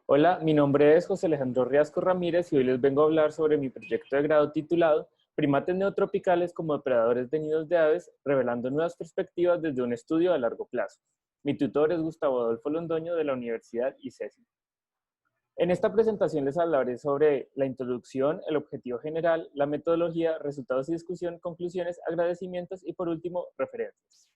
Hola, mi nombre es José Alejandro Riasco Ramírez y hoy les vengo a hablar sobre mi proyecto de grado titulado Primates neotropicales como depredadores de nidos de aves, revelando nuevas perspectivas desde un estudio a largo plazo. Mi tutor es Gustavo Adolfo Londoño de la Universidad ICESI. En esta presentación les hablaré sobre la introducción, el objetivo general, la metodología, resultados y discusión, conclusiones, agradecimientos y por último, referencias.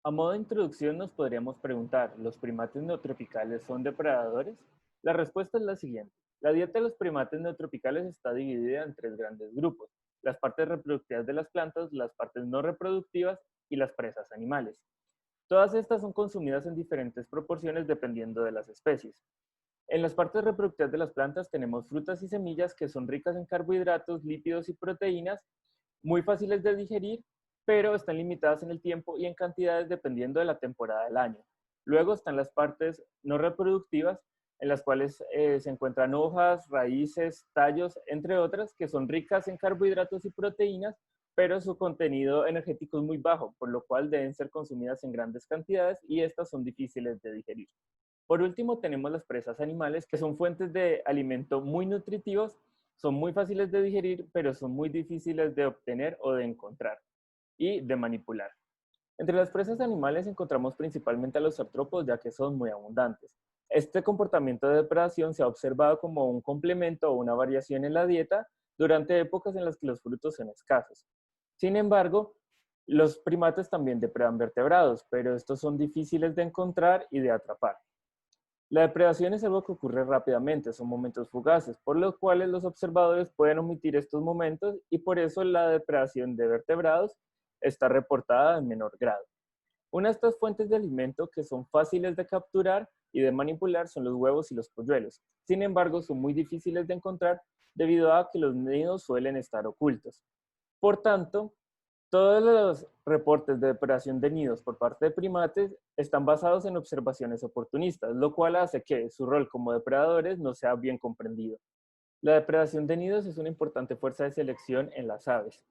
A modo de introducción nos podríamos preguntar, ¿los primates neotropicales son depredadores? La respuesta es la siguiente. La dieta de los primates neotropicales está dividida en tres grandes grupos: las partes reproductivas de las plantas, las partes no reproductivas y las presas animales. Todas estas son consumidas en diferentes proporciones dependiendo de las especies. En las partes reproductivas de las plantas tenemos frutas y semillas que son ricas en carbohidratos, lípidos y proteínas, muy fáciles de digerir, pero están limitadas en el tiempo y en cantidades dependiendo de la temporada del año. Luego están las partes no reproductivas, en las cuales se encuentran hojas, raíces, tallos, entre otras, que son ricas en carbohidratos y proteínas, pero su contenido energético es muy bajo, por lo cual deben ser consumidas en grandes cantidades y estas son difíciles de digerir. Por último, tenemos las presas animales, que son fuentes de alimento muy nutritivos, son muy fáciles de digerir, pero son muy difíciles de obtener o de encontrar y de manipular. Entre las presas animales encontramos principalmente a los artrópodos, ya que son muy abundantes. Este comportamiento de depredación se ha observado como un complemento o una variación en la dieta durante épocas en las que los frutos son escasos. Sin embargo, los primates también depredan vertebrados, pero estos son difíciles de encontrar y de atrapar. La depredación es algo que ocurre rápidamente, son momentos fugaces, por los cuales los observadores pueden omitir estos momentos y por eso la depredación de vertebrados está reportada en menor grado. Una de estas fuentes de alimento que son fáciles de capturar y de manipular son los huevos y los polluelos. Sin embargo, son muy difíciles de encontrar debido a que los nidos suelen estar ocultos. Por tanto, todos los reportes de depredación de nidos por parte de primates están basados en observaciones oportunistas, lo cual hace que su rol como depredadores no sea bien comprendido. La depredación de nidos es una importante fuerza de selección en las aves,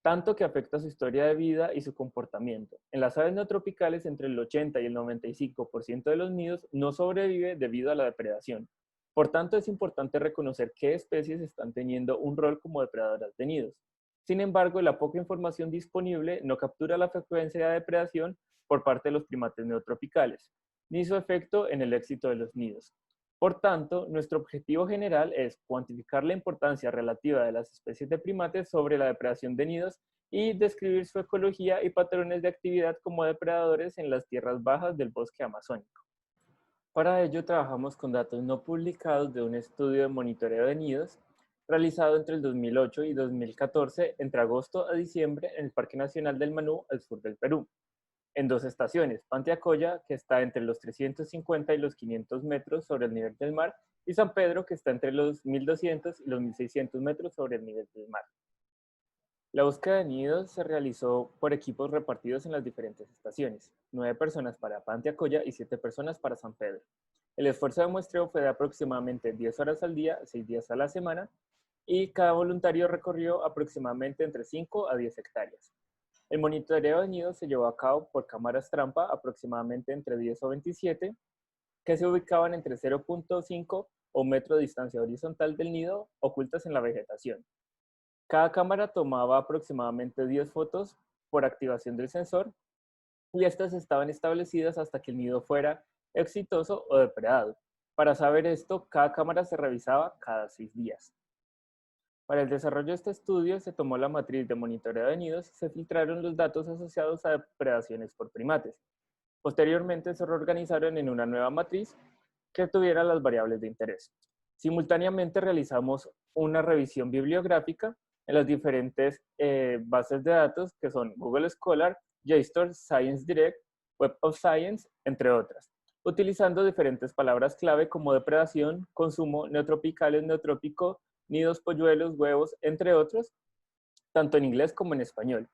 tanto que afecta su historia de vida y su comportamiento. En las aves neotropicales, entre el 80 y el 95% de los nidos no sobrevive debido a la depredación. Por tanto, es importante reconocer qué especies están teniendo un rol como depredadoras de nidos. Sin embargo, la poca información disponible no captura la frecuencia de depredación por parte de los primates neotropicales, ni su efecto en el éxito de los nidos. Por tanto, nuestro objetivo general es cuantificar la importancia relativa de las especies de primates sobre la depredación de nidos y describir su ecología y patrones de actividad como depredadores en las tierras bajas del bosque amazónico. Para ello, trabajamos con datos no publicados de un estudio de monitoreo de nidos realizado entre el 2008 y 2014, entre agosto a diciembre, en el Parque Nacional del Manú, al sur del Perú, en dos estaciones: Pantiacoya, que está entre los 350 y los 500 metros sobre el nivel del mar, y San Pedro, que está entre los 1200 y los 1600 metros sobre el nivel del mar. La búsqueda de nidos se realizó por equipos repartidos en las diferentes estaciones: 9 personas para Pantiacoya y 7 personas para San Pedro. El esfuerzo de muestreo fue de aproximadamente 10 horas al día, 6 días a la semana, y cada voluntario recorrió aproximadamente entre 5 a 10 hectáreas. El monitoreo de nidos se llevó a cabo por cámaras trampa, aproximadamente entre 10 o 27, que se ubicaban entre 0.5 o 1 metro de distancia horizontal del nido, ocultas en la vegetación. Cada cámara tomaba aproximadamente 10 fotos por activación del sensor y estas estaban establecidas hasta que el nido fuera exitoso o depredado. Para saber esto, cada cámara se revisaba cada 6 días. Para el desarrollo de este estudio se tomó la matriz de monitoreo de nidos y se filtraron los datos asociados a depredaciones por primates. Posteriormente se reorganizaron en una nueva matriz que tuviera las variables de interés. Simultáneamente realizamos una revisión bibliográfica en las diferentes bases de datos que son Google Scholar, JSTOR, Science Direct, Web of Science, entre otras, utilizando diferentes palabras clave como depredación, consumo, neotropicales, neotrópico, nidos, polluelos, huevos, entre otros, tanto en inglés como en español.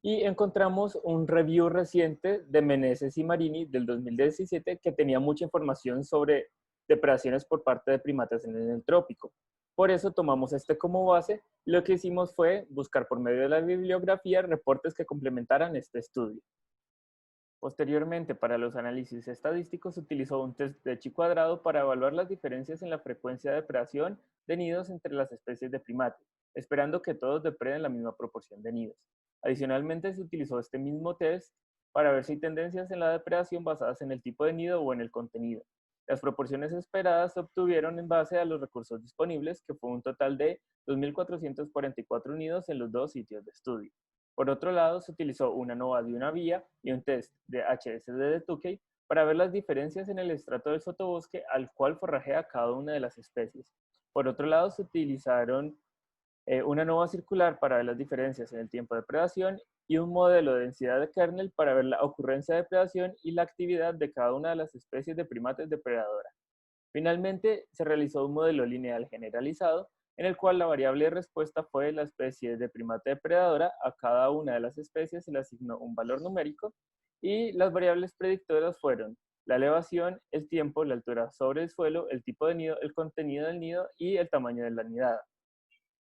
Y encontramos un review reciente de Meneses y Marini del 2017 que tenía mucha información sobre depredaciones por parte de primates en el trópico. Por eso tomamos este como base. Lo que hicimos fue buscar por medio de la bibliografía reportes que complementaran este estudio. Posteriormente, para los análisis estadísticos, se utilizó un test de Chi cuadrado para evaluar las diferencias en la frecuencia de depredación de nidos entre las especies de primates, esperando que todos depreden la misma proporción de nidos. Adicionalmente, se utilizó este mismo test para ver si hay tendencias en la depredación basadas en el tipo de nido o en el contenido. Las proporciones esperadas se obtuvieron en base a los recursos disponibles, que fue un total de 2.444 nidos en los dos sitios de estudio. Por otro lado, se utilizó una ANOVA de una vía y un test de HSD de Tukey para ver las diferencias en el estrato del sotobosque al cual forrajea cada una de las especies. Por otro lado, se utilizaron una ANOVA circular para ver las diferencias en el tiempo de predación y un modelo de densidad de kernel para ver la ocurrencia de predación y la actividad de cada una de las especies de primates depredadoras. Finalmente, se realizó un modelo lineal generalizado en el cual la variable de respuesta fue la especie de primate depredadora. A cada una de las especies se le asignó un valor numérico y las variables predictoras fueron la elevación, el tiempo, la altura sobre el suelo, el tipo de nido, el contenido del nido y el tamaño de la nidada.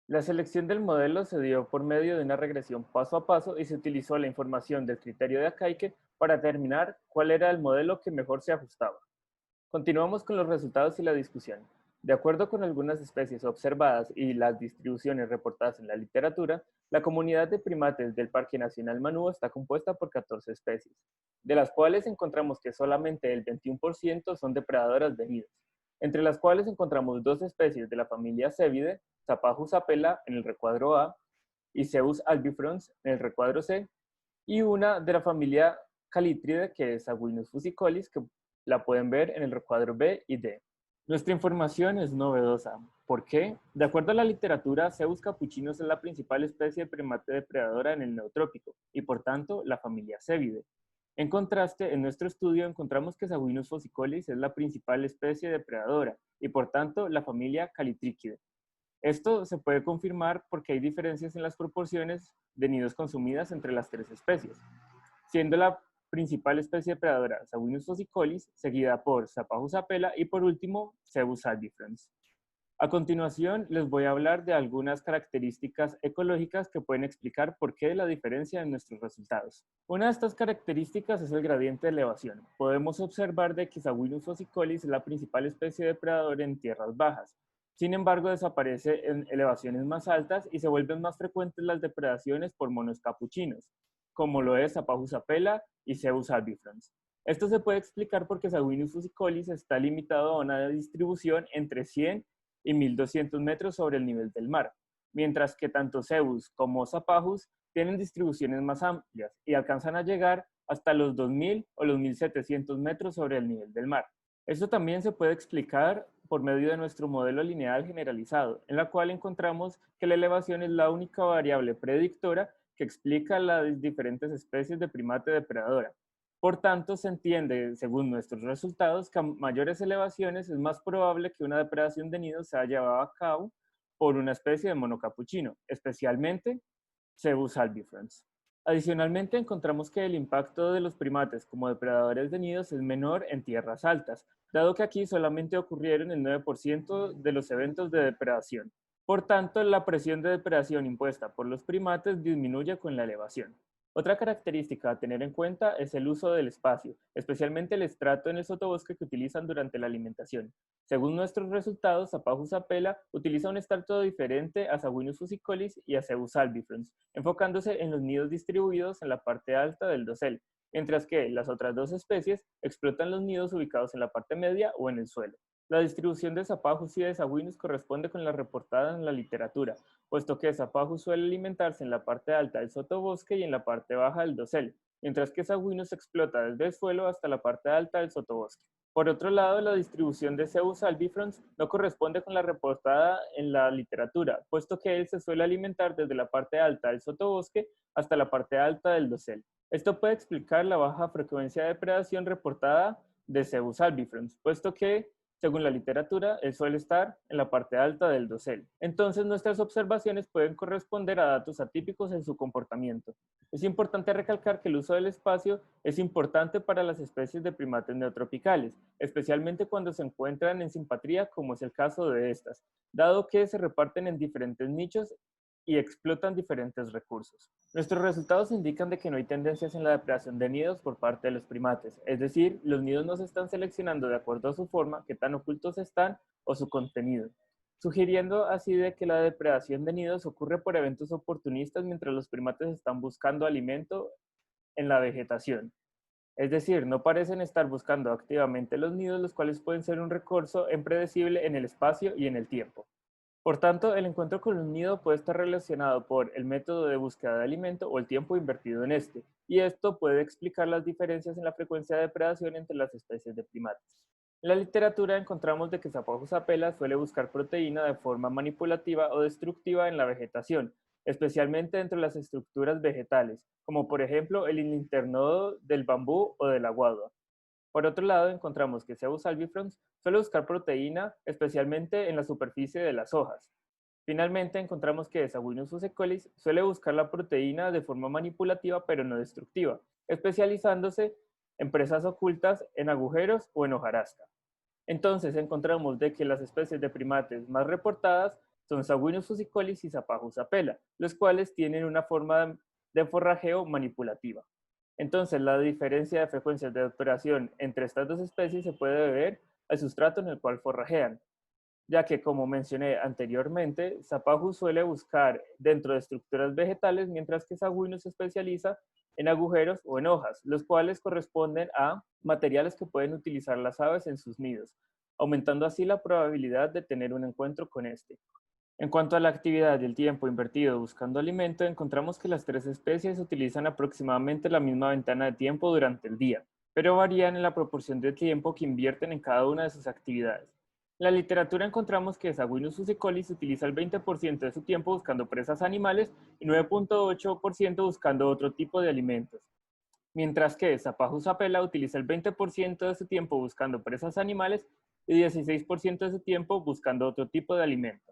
La selección del modelo se dio por medio de una regresión paso a paso y se utilizó la información del criterio de Akaike para determinar cuál era el modelo que mejor se ajustaba. Continuamos con los resultados y la discusión. De acuerdo con algunas especies observadas y las distribuciones reportadas en la literatura, la comunidad de primates del Parque Nacional Manú está compuesta por 14 especies, de las cuales encontramos que solamente el 21% son depredadoras de nidos, entre las cuales encontramos dos especies de la familia Cévide, Zapajus apella en el recuadro A y Zeus albifrons en el recuadro C, y una de la familia Calitride, que es Aguinus fusicolis, que la pueden ver en el recuadro B y D. Nuestra información es novedosa. ¿Por qué? De acuerdo a la literatura, Zeus capuchinus es la principal especie de primate depredadora en el neotrópico y por tanto la familia Cévide. En contraste, en nuestro estudio encontramos que Aguinus fusicolis es la principal especie depredadora y por tanto la familia Calitrichide. Esto se puede confirmar porque hay diferencias en las proporciones de nidos consumidas entre las tres especies, siendo la principal especie depredadora Aguinus fusicolis, seguida por Zapajus apella y por último Zeus albifrons. A continuación les voy a hablar de algunas características ecológicas que pueden explicar por qué la diferencia en nuestros resultados. Una de estas características es el gradiente de elevación. Podemos observar de que Aguinus fusicolis es la principal especie depredadora en tierras bajas. Sin embargo, desaparece en elevaciones más altas y se vuelven más frecuentes las depredaciones por monos capuchinos, como lo es Zapajus apella y Zeus albifrons. Esto se puede explicar porque Aguinus fusicolis está limitado a una distribución entre 100 y 1.200 metros sobre el nivel del mar, mientras que tanto Zeus como Zapajus tienen distribuciones más amplias y alcanzan a llegar hasta los 2.000 o los 1.700 metros sobre el nivel del mar. Esto también se puede explicar por medio de nuestro modelo lineal generalizado, en la cual encontramos que la elevación es la única variable predictora que explica las diferentes especies de primate depredadora. Por tanto, se entiende, según nuestros resultados, que a mayores elevaciones es más probable que una depredación de nidos sea llevada a cabo por una especie de mono capuchino, especialmente Zeus albifrons. Adicionalmente, encontramos que el impacto de los primates como depredadores de nidos es menor en tierras altas, dado que aquí solamente ocurrieron el 9% de los eventos de depredación. Por tanto, la presión de depredación impuesta por los primates disminuye con la elevación. Otra característica a tener en cuenta es el uso del espacio, especialmente el estrato en el sotobosque que utilizan durante la alimentación. Según nuestros resultados, Zapajus apella utiliza un estrato diferente a Aguinus fusicolis y a Zeus albifrons, enfocándose en los nidos distribuidos en la parte alta del dosel, mientras que las otras dos especies explotan los nidos ubicados en la parte media o en el suelo. La distribución de Zapajus y de Aguinus corresponde con la reportada en la literatura, puesto que Zapajus suele alimentarse en la parte alta del sotobosque y en la parte baja del dosel, mientras que Aguinus explota desde el suelo hasta la parte alta del sotobosque. Por otro lado, la distribución de Zeus albifrons no corresponde con la reportada en la literatura, puesto que él se suele alimentar desde la parte alta del sotobosque hasta la parte alta del dosel. Esto puede explicar la baja frecuencia de depredación reportada de Zeus albifrons, puesto que según la literatura, él suele estar en la parte alta del dosel. Entonces, nuestras observaciones pueden corresponder a datos atípicos en su comportamiento. Es importante recalcar que el uso del espacio es importante para las especies de primates neotropicales, especialmente cuando se encuentran en simpatría, como es el caso de estas, dado que se reparten en diferentes nichos y explotan diferentes recursos. Nuestros resultados indican de que no hay tendencias en la depredación de nidos por parte de los primates, es decir, los nidos no se están seleccionando de acuerdo a su forma, qué tan ocultos están o su contenido, sugiriendo así de que la depredación de nidos ocurre por eventos oportunistas mientras los primates están buscando alimento en la vegetación. Es decir, no parecen estar buscando activamente los nidos, los cuales pueden ser un recurso impredecible en el espacio y en el tiempo. Por tanto, el encuentro con un nido puede estar relacionado por el método de búsqueda de alimento o el tiempo invertido en este, y esto puede explicar las diferencias en la frecuencia de depredación entre las especies de primates. En la literatura encontramos de que Zaphajus apella suele buscar proteína de forma manipulativa o destructiva en la vegetación, especialmente entre las estructuras vegetales, como por ejemplo el internodo del bambú o de la guadua. Por otro lado, encontramos que Zeus albifrons suele buscar proteína, especialmente en la superficie de las hojas. Finalmente, encontramos que Saguinus fusicolis suele buscar la proteína de forma manipulativa pero no destructiva, especializándose en presas ocultas en agujeros o en hojarasca. Entonces, encontramos de que las especies de primates más reportadas son Saguinus fusicolis y Zaphajus apella, los cuales tienen una forma de forrajeo manipulativa. Entonces, la diferencia de frecuencias de operación entre estas dos especies se puede deber al sustrato en el cual forrajean, ya que, como mencioné anteriormente, Zaphajus suele buscar dentro de estructuras vegetales, mientras que Saguinus se especializa en agujeros o en hojas, los cuales corresponden a materiales que pueden utilizar las aves en sus nidos, aumentando así la probabilidad de tener un encuentro con este. En cuanto a la actividad y el tiempo invertido buscando alimento, encontramos que las tres especies utilizan aproximadamente la misma ventana de tiempo durante el día, pero varían en la proporción de tiempo que invierten en cada una de sus actividades. En la literatura encontramos que Saguinus fusicolis utiliza el 20% de su tiempo buscando presas animales y 9.8% buscando otro tipo de alimentos, mientras que Zaphajus apella utiliza el 20% de su tiempo buscando presas animales y 16% de su tiempo buscando otro tipo de alimento.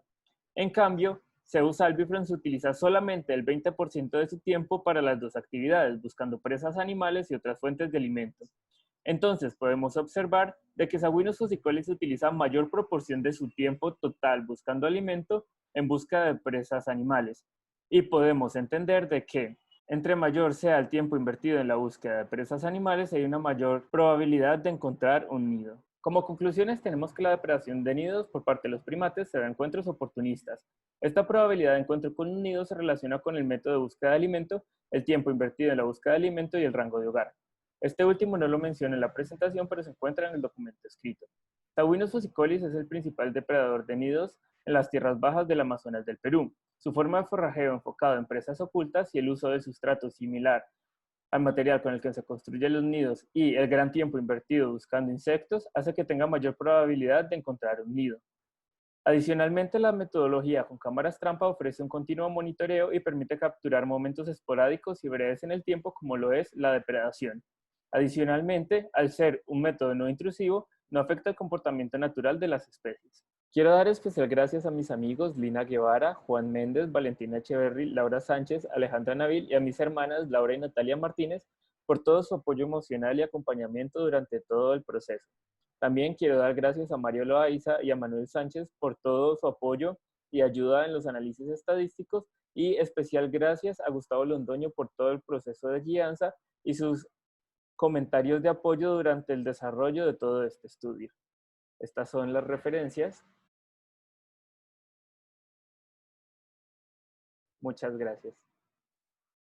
En cambio, Zeus albifrons utiliza solamente el 20% de su tiempo para las dos actividades, buscando presas animales y otras fuentes de alimento. Entonces, podemos observar de que Saguinus fusicolis utiliza mayor proporción de su tiempo total buscando alimento en busca de presas animales. Y podemos entender de que entre mayor sea el tiempo invertido en la búsqueda de presas animales, hay una mayor probabilidad de encontrar un nido. Como conclusiones, tenemos que la depredación de nidos por parte de los primates se da en encuentros oportunistas. Esta probabilidad de encuentro con un nido se relaciona con el método de búsqueda de alimento, el tiempo invertido en la búsqueda de alimento y el rango de hogar. Este último no lo menciono en la presentación, pero se encuentra en el documento escrito. Saguinus fusicolis es el principal depredador de nidos en las tierras bajas del Amazonas del Perú. Su forma de forrajeo enfocado en presas ocultas y el uso de sustrato similar al material con el que se construyen los nidos y el gran tiempo invertido buscando insectos hace que tenga mayor probabilidad de encontrar un nido. Adicionalmente, la metodología con cámaras trampa ofrece un continuo monitoreo y permite capturar momentos esporádicos y breves en el tiempo como lo es la depredación. Adicionalmente, al ser un método no intrusivo, no afecta el comportamiento natural de las especies. Quiero dar especial gracias a mis amigos Lina Guevara, Juan Méndez, Valentina Echeverry, Laura Sánchez, Alejandra Navil y a mis hermanas Laura y Natalia Martínez por todo su apoyo emocional y acompañamiento durante todo el proceso. También quiero dar gracias a Mario Loaiza y a Manuel Sánchez por todo su apoyo y ayuda en los análisis estadísticos y especial gracias a Gustavo Londoño por todo el proceso de guianza y sus comentarios de apoyo durante el desarrollo de todo este estudio. Estas son las referencias. Muchas gracias.